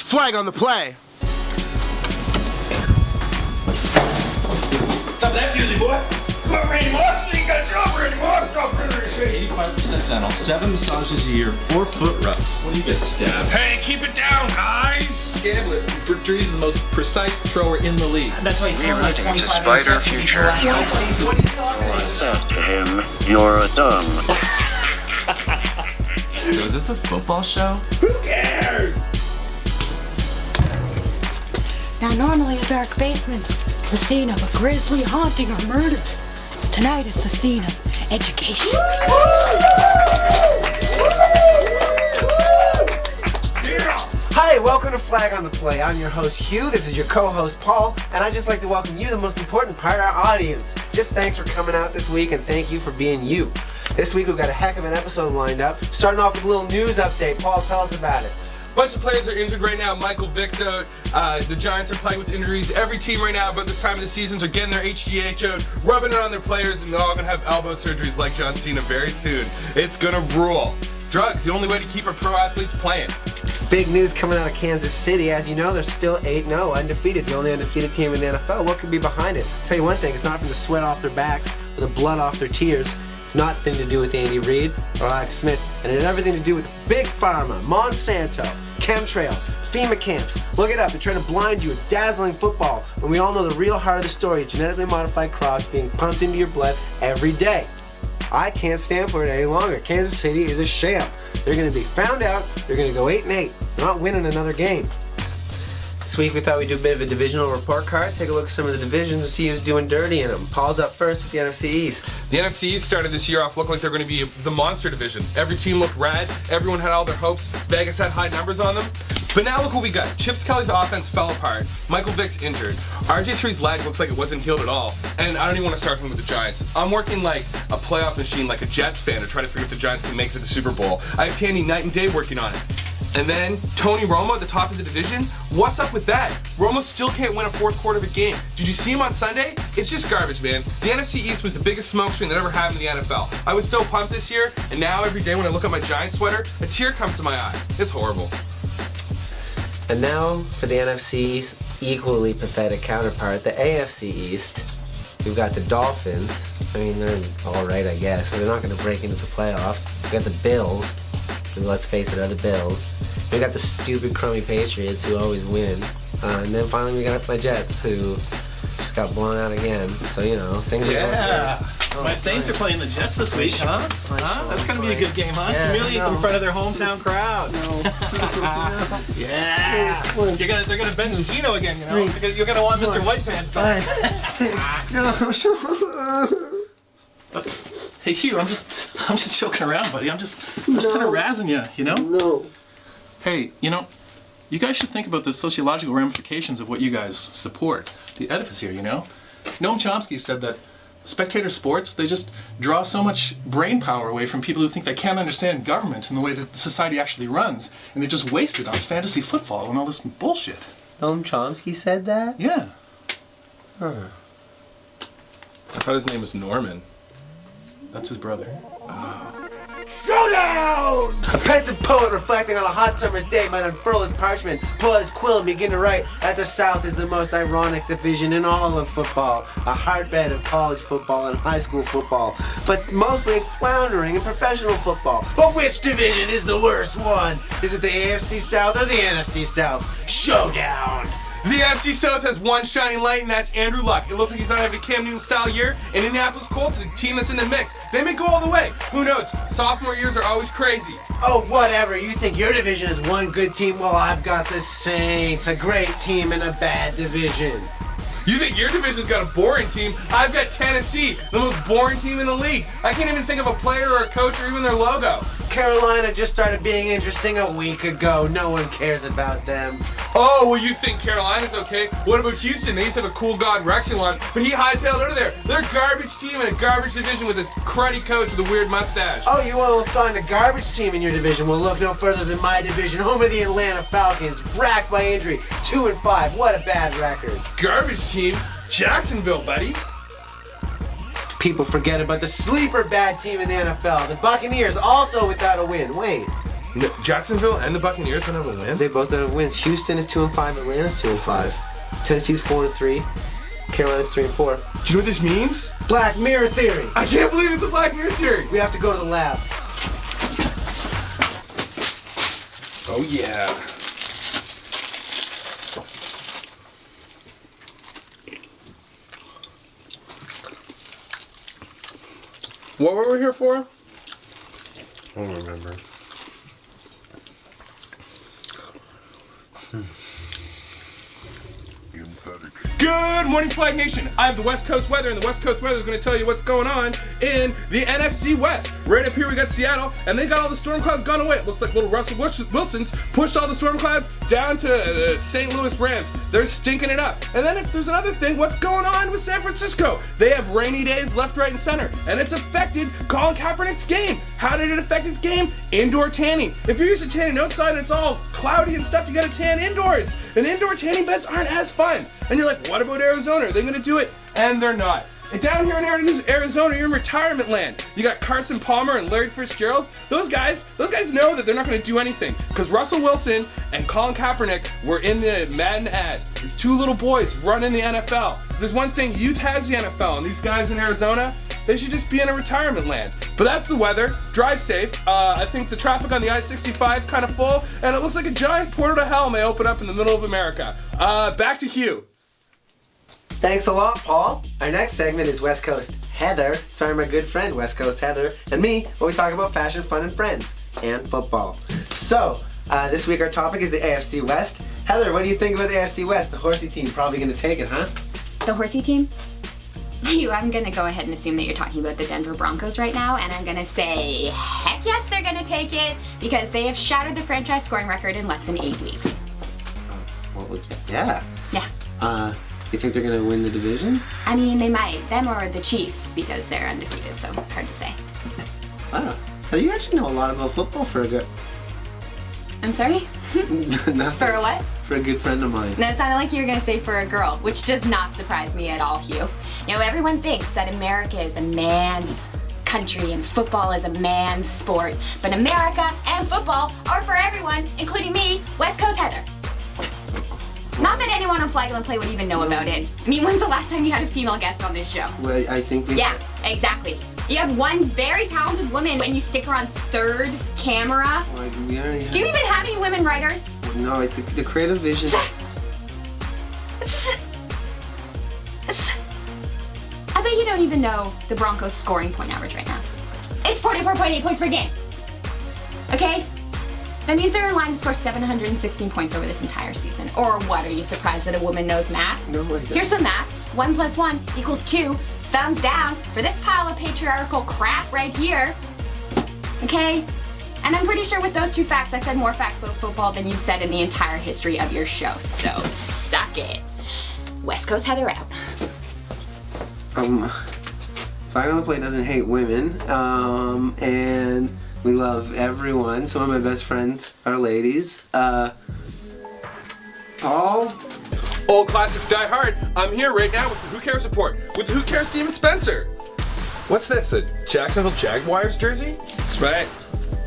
Flag on the play. Stop that, Julie boy. Come on, Randy Moss. You ain't got a job, Randy Moss. Stop Randy. 85% dental, 7 massages a year, 4 foot rubs. What do you get, Stab? Hey, keep it down, guys. Gambler. Bertrees is the most precise thrower in the league. That's why he's throwing like 25 Spider interceptions future. last night. What are you talking I about? said to him, "You're a dumb." So is this a football show? Who cares? Now, normally a dark basement is the scene of a grisly haunting or murder. Tonight, it's the scene of education. Hi, welcome to Flag on the Play. I'm your host, Hugh. This is your co-host, Paul. And I'd just like to welcome you, the most important part, our audience. Just thanks for coming out this week, and thank you for being you. This week, we've got a heck of an episode lined up. Starting off with a little news update. Paul, tell us about it. Bunch of players are injured right now. Michael Vick's out. The Giants are playing with injuries. Every team right now, about this time of the seasons, are getting their HGH out, rubbing it on their players, and they're all gonna have elbow surgeries like John Cena very soon. It's gonna rule. Drugs, the only way to keep our pro athletes playing. Big news coming out of Kansas City. As you know, they're still 8-0, undefeated, the only undefeated team in the NFL. What could be behind it? I'll tell you one thing, it's not from the sweat off their backs or the blood off their tears. It's not nothing to do with Andy Reid or Alex Smith, and it had everything to do with Big Pharma, Monsanto, chemtrails, FEMA camps. Look it up. They're trying to blind you with dazzling football, when we all know the real heart of the story is genetically modified crops being pumped into your blood every day. I can't stand for it any longer. Kansas City is a sham. They're going to be found out. They're going to go 8-8. They're not winning another game. This week we thought we'd do a bit of a divisional report card, take a look at some of the divisions and see who's doing dirty in them. Paul's up first with the NFC East. The NFC East started this year off looking like they're going to be the monster division. Every team looked rad. Everyone had all their hopes. Vegas had high numbers on them. But now look what we got. Chips Kelly's offense fell apart. Michael Vick's injured. RJ3's leg looks like it wasn't healed at all. And I don't even want to start him with the Giants. I'm working like a playoff machine, like a Jets fan, to try to figure if the Giants can make it to the Super Bowl. I have Tandy night and day working on it. And then Tony Romo at the top of the division. What's up with that? Romo still can't win a fourth quarter of a game. Did you see him on Sunday? It's just garbage, man. The NFC East was the biggest smokescreen that ever happened in the NFL. I was so pumped this year, and now every day when I look at my Giants sweater, a tear comes to my eye. It's horrible. And now for the NFC's equally pathetic counterpart, the AFC East. We've got the Dolphins. I mean, they're all right, I guess, but they're not going to break into the playoffs. We've got the Bills. Let's face it, are the Bills. We got the stupid crummy Patriots who always win. And then finally we got my Jets who just got blown out again. So, you know, things are going good. My Saints are playing the Jets this week, huh? That's gonna be a good game, huh? Yeah, Humiliate them in front of their hometown crowd. Yeah. They're gonna bench Gino again, you know? Because you're gonna want Mr. White Pants back. Hey Hugh, I'm just joking around, buddy. I'm just kind of razzing you, you know? No. Hey, you know, you guys should think about the sociological ramifications of what you guys support. The edifice here, you know? Noam Chomsky said that spectator sports, they just draw so much brain power away from people who think they can't understand government and the way that society actually runs, and they just waste it on fantasy football and all this bullshit. Noam Chomsky said that? Yeah. Huh. I thought his name was Norman. That's his brother. Showdown! A pensive poet reflecting on a hot summer's day might unfurl his parchment, pull out his quill, and begin to write that the South is the most ironic division in all of football, a hotbed of college football and high school football, but mostly floundering in professional football. But which division is the worst one? Is it the AFC South or the NFC South? Showdown! The NFC South has one shining light, and that's Andrew Luck. It looks like he's not having a Cam Newton-style year, and Indianapolis Colts is a team that's in the mix. They may go all the way. Who knows? Sophomore years are always crazy. Oh, whatever. You think your division is one good team? Well, I've got the Saints, a great team in a bad division. You think your division's got a boring team? I've got Tennessee, the most boring team in the league. I can't even think of a player or a coach or even their logo. Carolina just started being interesting a week ago. No one cares about them. Oh, well, you think Carolina's okay? What about Houston? They used to have a cool God Rex one, but he hightailed out of there. They're a garbage team in a garbage division with this cruddy coach with a weird mustache. Oh, you want to find a garbage team in your division? Well, look no further than my division, home of the Atlanta Falcons, racked by injury, 2-5. What a bad record. Garbage team? Jacksonville, buddy. People forget about the sleeper bad team in the NFL, the Buccaneers, also without a win. Wait, No, Jacksonville and the Buccaneers don't have a win? They both have wins. Houston is 2-5. Atlanta's 2-5. Tennessee's 4-3. Carolina's 3-4. Do you know what this means? Black Mirror Theory. I can't believe it's a Black Mirror theory. We have to go to the lab. Oh yeah. What were we here for? I don't remember. Good morning, Flag Nation. I have the West Coast weather, and the West Coast weather is going to tell you what's going on in the NFC West. Right up here, we got Seattle, and they got all the storm clouds gone away. It looks like little Russell Wilson's pushed all the storm clouds down to the St. Louis Rams. They're stinking it up. And then if there's another thing, what's going on with San Francisco? They have rainy days left, right, and center, and it's affected Colin Kaepernick's game. How did it affect his game? Indoor tanning. If you're used to tanning outside and it's all cloudy and stuff, you gotta tan indoors. And indoor tanning beds aren't as fun. And you're like, what about Arizona? Are they gonna do it? And they're not. And down here in Arizona, you're in retirement land. You got Carson Palmer and Larry Fitzgerald. Those guys know that they're not gonna do anything. Because Russell Wilson and Colin Kaepernick were in the Madden ad. These two little boys running the NFL. There's one thing, youth has the NFL, and these guys in Arizona, they should just be in a retirement land. But that's the weather. Drive safe. I think the traffic on the I-65 is kind of full, and it looks like a giant portal to hell may open up in the middle of America. Back to Hugh. Thanks a lot, Paul. Our next segment is West Coast Heather, starring my good friend West Coast Heather and me, where we talk about fashion, fun, and friends, and football. So, this week our topic is the AFC West. Heather, what do you think about the AFC West? The horsey team probably going to take it, huh? The horsey team? I'm gonna go ahead and assume that you're talking about the Denver Broncos right now, and I'm gonna say, heck yes, they're gonna take it, because they have shattered the franchise scoring record in less than 8 weeks. What would you? Yeah. Yeah. You think they're gonna win the division? I mean, they might. Them or the Chiefs, because they're undefeated, so hard to say. Wow. So you actually know a lot about football for a good... I'm sorry? Nothing. For a what? For a good friend of mine. No, it sounded like you were gonna say for a girl, which does not surprise me at all, Hugh. You know, everyone thinks that America is a man's country and football is a man's sport, but America and football are for everyone, including me, West Coast Heather. Not that anyone on Flag and Play would even know about it. I mean, when's the last time you had a female guest on this show? Well, I think we... Yeah, exactly. You have one very talented woman and you stick her on third camera. Like, we already have... Do you even have any women writers? No, it's the creative vision. I bet you don't even know the Broncos' scoring point average right now. It's 44.8 points per game. Okay? That means they're in line to score 716 points over this entire season. Or what, are you surprised that a woman knows math? No, I don't. Here's some math. 1 + 1 = 2. Thumbs down for this pile of patriarchal crap right here. Okay? And I'm pretty sure with those two facts, I said more facts about football than you've said in the entire history of your show. So, suck it. West Coast Heather out. Flag on the Play doesn't hate women, and we love everyone. Some of my best friends are ladies. Paul? Old Classics Die Hard. I'm here right now with the Who Cares Report with the Who Cares Demon Spencer. What's this, a Jacksonville Jaguars jersey? That's right.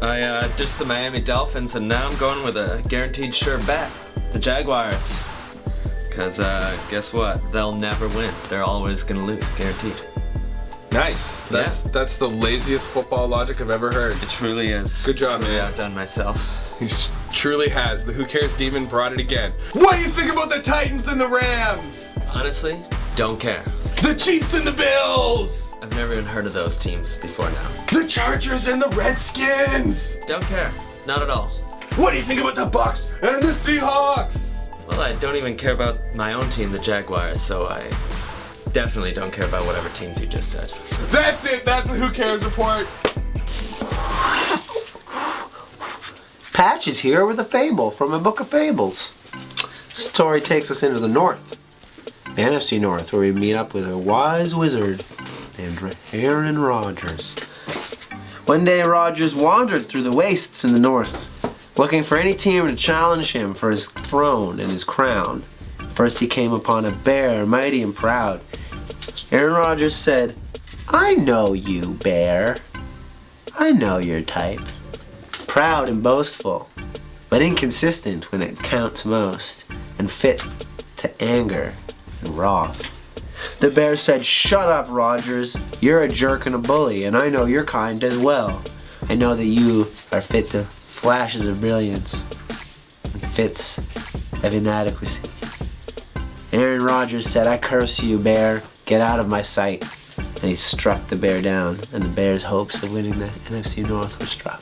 I ditched the Miami Dolphins and now I'm going with a guaranteed sure bet. The Jaguars. Because guess what? They'll never win. They're always going to lose, guaranteed. Nice. That's the laziest football logic I've ever heard. It truly is. Good job, Really man. outdone myself. He truly has. The Who Cares Demon brought it again. What do you think about the Titans and the Rams? Honestly, don't care. The Chiefs and the Bills! I've never even heard of those teams before now. The Chargers and the Redskins! Don't care. Not at all. What do you think about the Bucks and the Seahawks? Well, I don't even care about my own team, the Jaguars, so I definitely don't care about whatever teams you just said. That's it. That's the Who Cares Report. Patch is here with a fable from a book of fables. This story takes us into the north, the NFC North, where we meet up with a wise wizard named Aaron Rodgers. One day Rodgers wandered through the wastes in the north, looking for any team to challenge him for his throne and his crown. First he came upon a bear, mighty and proud. Aaron Rodgers said, "I know you, bear. I know your type. proud and boastful, but inconsistent when it counts most, and fit to anger and wrath. The bear said, "Shut up, Rogers. You're a jerk and a bully, and I know your kind as well. I know that you are fit to flashes of brilliance and fits of inadequacy." Aaron Rodgers said, "I curse you, bear. Get out of my sight." And he struck the bear down, and the bear's hopes of winning the NFC North were struck.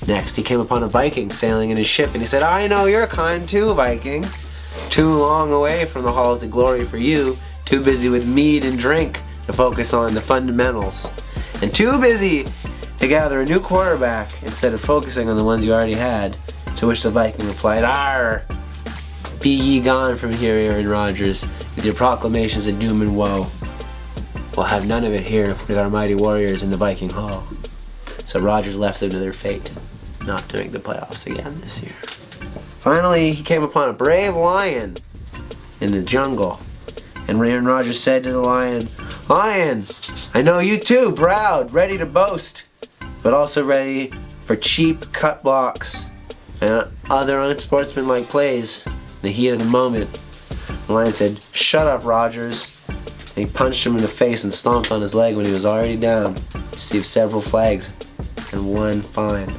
Next, he came upon a Viking sailing in his ship, and he said, "I know your kind too, Viking. Too long away from the halls of glory for you. Too busy with meat and drink to focus on the fundamentals. And too busy to gather a new quarterback instead of focusing on the ones you already had." To which the Viking replied, "Arr! Be ye gone from here, Aaron Rodgers, with your proclamations of doom and woe. We'll have none of it here with our mighty warriors in the Viking Hall." So Rodgers left them to their fate, not to make the playoffs again this year. Finally, he came upon a brave lion in the jungle. And Aaron Rodgers said to the lion, "Lion, I know you too, proud, ready to boast, but also ready for cheap cut blocks and other unsportsmanlike plays in the heat of the moment." The lion said, "Shut up, Rodgers." And he punched him in the face and stomped on his leg when he was already down. Received several flags and one fine.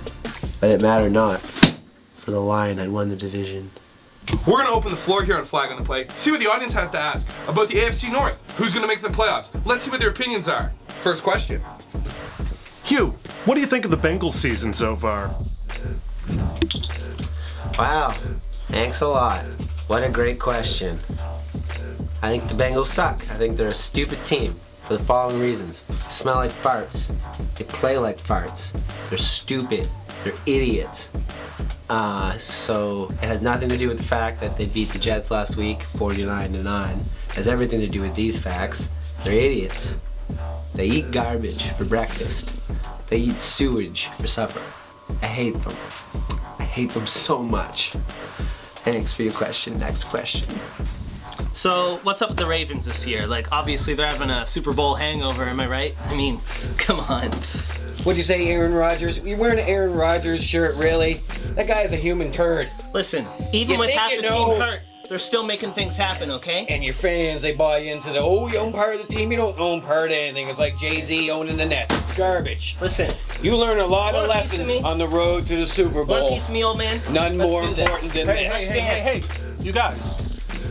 But it mattered not, for the lion had won the division. We're going to open the floor here on Flag on the Play. See what the audience has to ask about the AFC North. Who's going to make the playoffs? Let's see what their opinions are. First question. Hugh, what do you think of the Bengals season so far? Wow, thanks a lot. What a great question. I think the Bengals suck. I think they're a stupid team for the following reasons. They smell like farts. They play like farts. They're stupid. They're idiots. So it has nothing to do with the fact that they beat the Jets last week, 49-9. It has everything to do with these facts. They're idiots. They eat garbage for breakfast. They eat sewage for supper. I hate them. I hate them so much. Thanks for your question. Next question. So, what's up with the Ravens this year? Like, obviously they're having a Super Bowl hangover, am I right? I mean, come on. What'd you say, Aaron Rodgers? You're wearing an Aaron Rodgers shirt, really? That guy's a human turd. Listen, even with half the team hurt, they're still making things happen, okay? And your fans, they buy into the, "Oh, you own part of the team." You don't own part of anything. It's like Jay-Z owning the Nets. It's garbage. Listen. You learn a lot of lessons on the road to the Super Bowl. Want a piece of me, old man? None more important than this. Hey, you guys.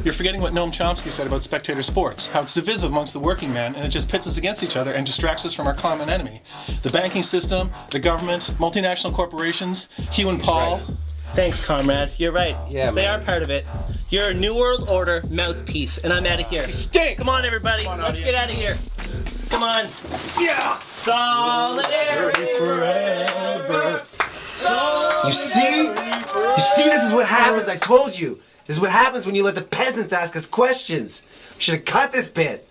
You're forgetting what Noam Chomsky said about spectator sports, how it's divisive amongst the working men, and it just pits us against each other and distracts us from our common enemy. The banking system, the government, multinational corporations, Hugh and Paul. Thanks, comrade. You're right. Yeah, they are part of it. You're a New World Order mouthpiece, and I'm out of here. You stink! Come on, everybody. Let's get out of here. Come on. Yeah! Solidarity forever. You see? You see, this is what happens. I told you. This is what happens when you let the peasants ask us questions. We should have cut this bit.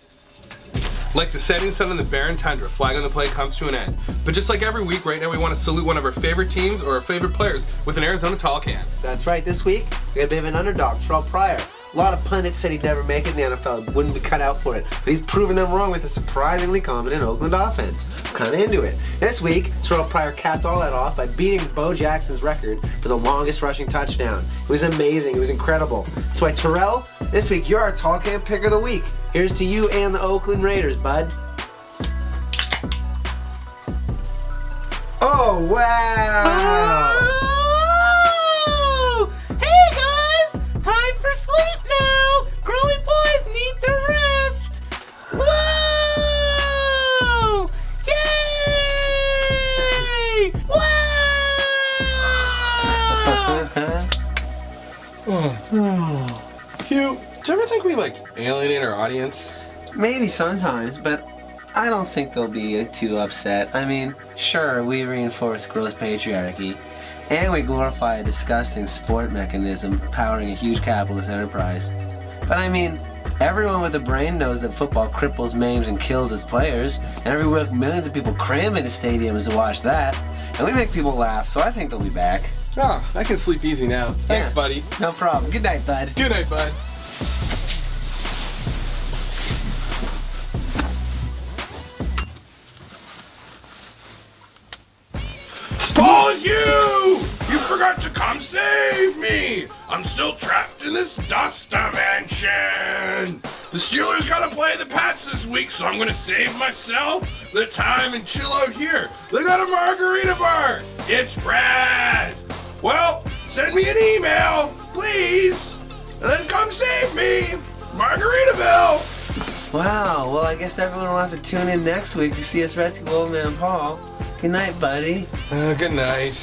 Like the setting sun on the barren tundra, Flag on the Play comes to an end. But just like every week, right now we want to salute one of our favorite teams or our favorite players with an Arizona tall can. That's right. This week, we got a bit of an underdog, Terrell Pryor. A lot of pundits said he'd never make it in the NFL, wouldn't be cut out for it. But he's proven them wrong with a surprisingly competent Oakland offense. I'm kind of into it. This week, Terrell Pryor capped all that off by beating Bo Jackson's record for the longest rushing touchdown. It was amazing. It was incredible. That's why, Terrell, this week, you're our tall can picker of the week. Here's to you and the Oakland Raiders, bud. Oh, wow! Oh! Hey guys! Time for sleep now! Growing boys need the rest! Whoa! Yay! Wow! Hugh, do you ever think we alienate our audience? Maybe sometimes, but I don't think they'll be too upset. I mean, sure, we reinforce gross patriarchy, and we glorify a disgusting sport mechanism powering a huge capitalist enterprise. But I mean, everyone with a brain knows that football cripples, maims, and kills its players, and every week millions of people cram into stadiums to watch that, and we make people laugh, so I think they'll be back. Oh, I can sleep easy now. Thanks, buddy. No problem. Good night, bud. Good night, bud. Paul, you! forgot to come save me. I'm still trapped in this dust dimension. The Steelers gotta play the Pats this week, so I'm gonna save myself the time and chill out here. They got a margarita bar. It's rad. Well, send me an email, please, and then come save me. Margaritaville. Wow, well, I guess everyone will have to tune in next week to see us rescue Old Man Paul. Good night, buddy. Good night.